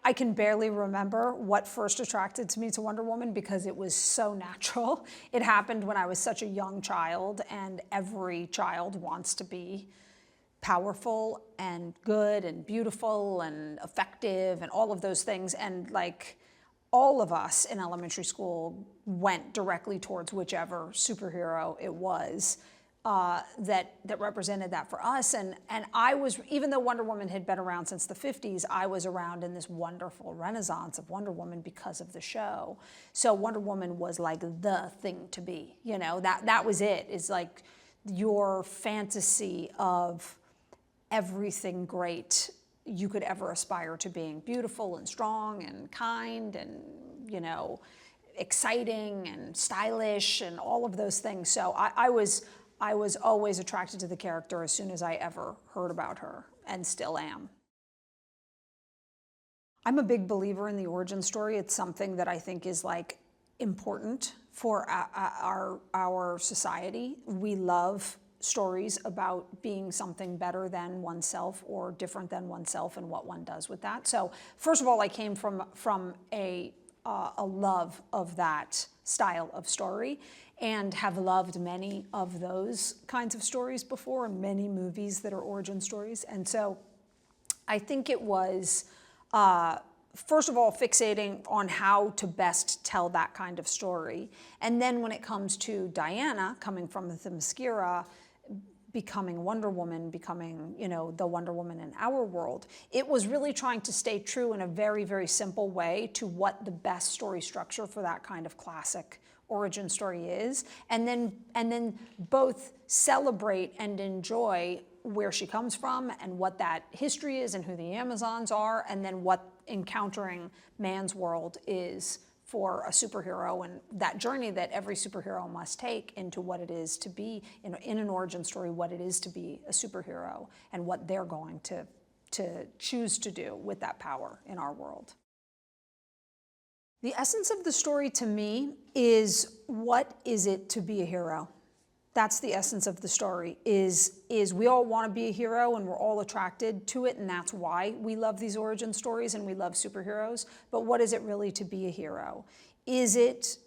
I can barely remember what first attracted me to Wonder Woman because it was so natural. It happened when I was such a young child, and every child wants to be powerful and good and beautiful and effective and all of those things. And like all of us in elementary school went directly towards whichever superhero it was that represented that for us. And I was, even though Wonder Woman had been around since the 50s, I was around in this wonderful renaissance of Wonder Woman because of the show. So Wonder Woman was like the thing to be, you know, that was it. It's like your fantasy of everything great you could ever aspire to being, beautiful and strong and kind and, you know, exciting and stylish and all of those things. So I was always attracted to the character as soon as I ever heard about her, and still am. I'm a big believer in the origin story. It's something that I think is like important for our society. We love stories about being something better than oneself or different than oneself and what one does with that. So first of all, I came from a love of that style of story, and have loved many of those kinds of stories before, many movies that are origin stories. And so I think it was, first of all, fixating on how to best tell that kind of story. And then when it comes to Diana, coming from the Themyscira, becoming Wonder Woman, becoming, you know, the Wonder Woman in our world, it was really trying to stay true in a very, very simple way to what the best story structure for that kind of classic origin story is, and then both celebrate and enjoy where she comes from and what that history is and who the Amazons are, and then what encountering man's world is for a superhero, and that journey that every superhero must take into what it is to be, in an origin story, what it is to be a superhero and what they're going to choose to do with that power in our world. The essence of the story to me is, what is it to be a hero? That's the essence of the story, is we all want to be a hero and we're all attracted to it, and that's why we love these origin stories and we love superheroes. But what is it really to be a hero? Is it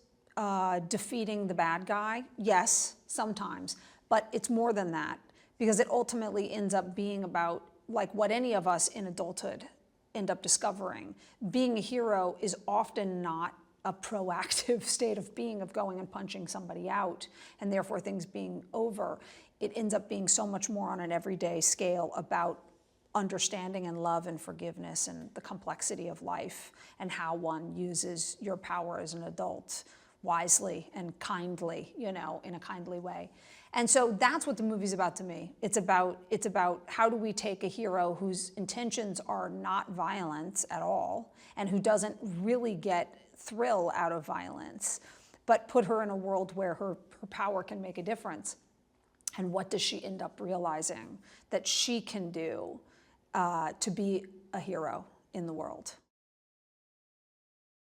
defeating the bad guy? Yes, sometimes, but it's more than that, because it ultimately ends up being about, like what any of us in adulthood end up discovering. Being a hero is often not a proactive state of being, of going and punching somebody out and therefore things being over. It ends up being so much more on an everyday scale about understanding and love and forgiveness and the complexity of life, and how one uses your power as an adult wisely and kindly, you know, in a kindly way. And so that's what the movie's about to me. It's about how do we take a hero whose intentions are not violence at all, and who doesn't really get thrill out of violence, but put her in a world where her power can make a difference. And what does she end up realizing that she can do to be a hero in the world?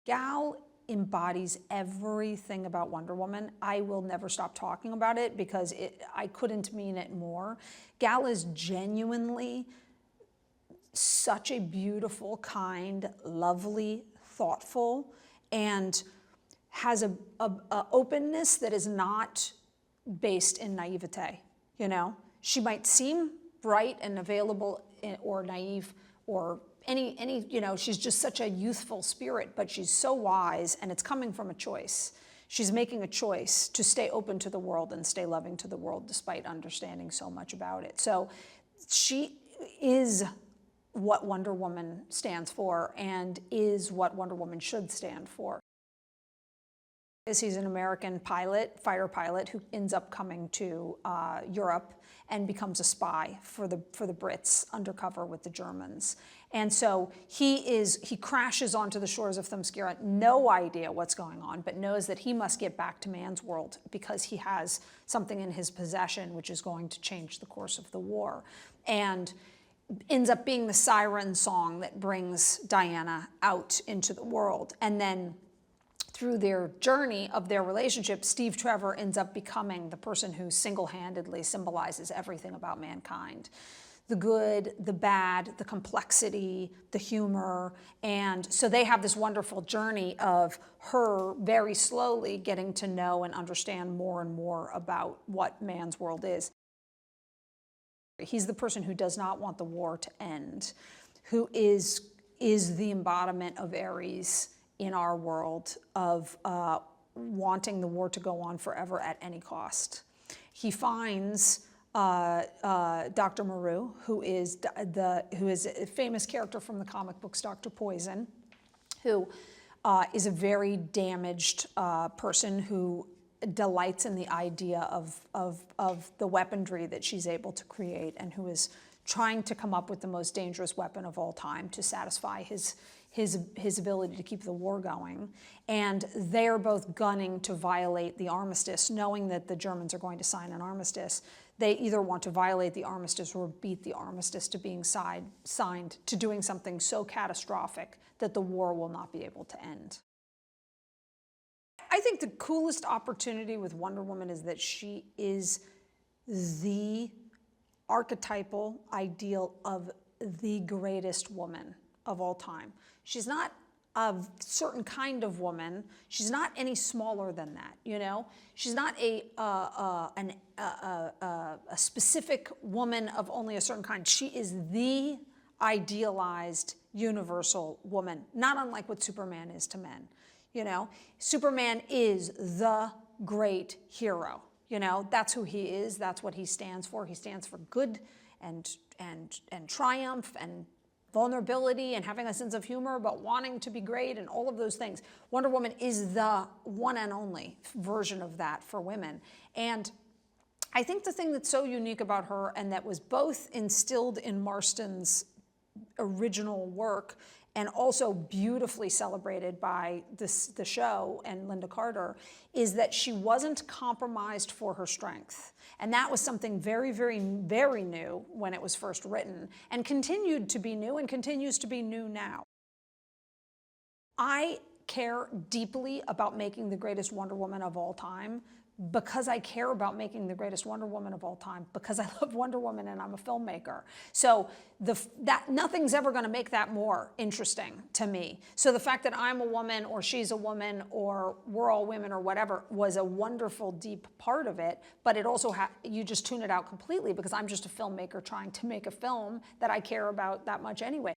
Gal embodies everything about Wonder Woman. I will never stop talking about it because I couldn't mean it more. Gal is genuinely such a beautiful, kind, lovely, thoughtful, and has a openness that is not based in naivete. You know, she might seem bright and available or naive or any, you know, she's just such a youthful spirit, but she's so wise, and it's coming from a choice. She's making a choice to stay open to the world and stay loving to the world despite understanding so much about it. So she is what Wonder Woman stands for, and is what Wonder Woman should stand for. He's an American pilot, fighter pilot, who ends up coming to Europe and becomes a spy for the Brits, undercover with the Germans. And so he crashes onto the shores of Themyscira, no idea what's going on, but knows that he must get back to man's world because he has something in his possession which is going to change the course of the war. And ends up being the siren song that brings Diana out into the world. And then through their journey of their relationship, Steve Trevor ends up becoming the person who single-handedly symbolizes everything about mankind. the good, the bad, the complexity, the humor. And so they have this wonderful journey of her very slowly getting to know and understand more and more about what man's world is. He's the person who does not want the war to end, who is the embodiment of Aries in our world, of wanting the war to go on forever at any cost. He finds Dr. Moreau, who is a famous character from the comic books, Dr. Poison, who is a very damaged person who delights in the idea of the weaponry that she's able to create, and who is trying to come up with the most dangerous weapon of all time to satisfy his ability to keep the war going. And they're both gunning to violate the armistice, knowing that the Germans are going to sign an armistice. They either want to violate the armistice or beat the armistice to being signed to doing something so catastrophic that the war will not be able to end. I think the coolest opportunity with Wonder Woman is that she is the archetypal ideal of the greatest woman of all time. She's not a certain kind of woman. She's not any smaller than that, you know? She's not a specific woman of only a certain kind. She is the idealized universal woman, not unlike what Superman is to men. You know, Superman is the great hero. You know, that's who he is. That's what he stands for. He stands for good and triumph and vulnerability and having a sense of humor, but wanting to be great and all of those things. Wonder Woman is the one and only version of that for women. And I think the thing that's so unique about her, and that was both instilled in Marston's original work and also beautifully celebrated by the show and Linda Carter, is that she wasn't compromised for her strength. And that was something very, very, very new when it was first written, and continued to be new and continues to be new now. I care deeply about making the greatest Wonder Woman of all time, because I care about making the greatest Wonder Woman of all time, because I love Wonder Woman and I'm a filmmaker. So nothing's ever going to make that more interesting to me. So the fact that I'm a woman or she's a woman or we're all women or whatever was a wonderful, deep part of it. But it also, you just tune it out completely, because I'm just a filmmaker trying to make a film that I care about that much anyway.